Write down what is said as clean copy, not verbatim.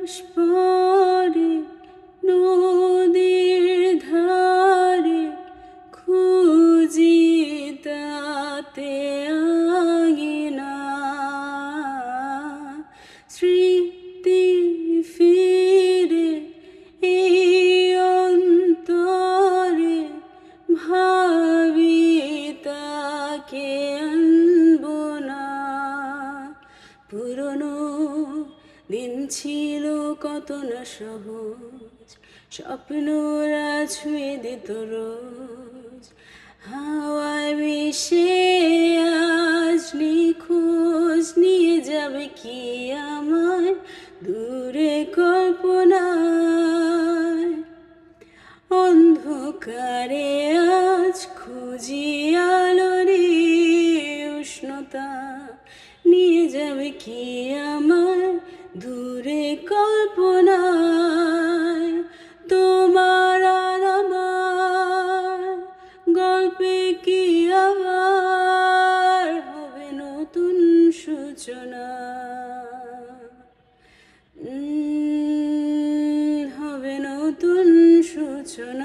মাস পরে নদীর ধারে খুঁজি তাতে আঙিনা স্মৃতি ফিরে এই অন্তরে ভাবি তাকে আনবো না। পুরনো দিন ছিল কত না সহজ, স্বপ্নরা ছুঁয়ে দিত রোজ। হাওয়ায় মিশে আজ নিখোঁজ নিয়ে যাবে কি আমায় দূরে কল্পনায়। অন্ধকারে আজ খুঁজি আলোর উষ্ণতা নিয়ে যাবে কি আমায় দূরে কল্পনায়। তোমার আর আমার গল্পে কি আবার হবে নতুন সূচনা, হবে নতুন সূচনা।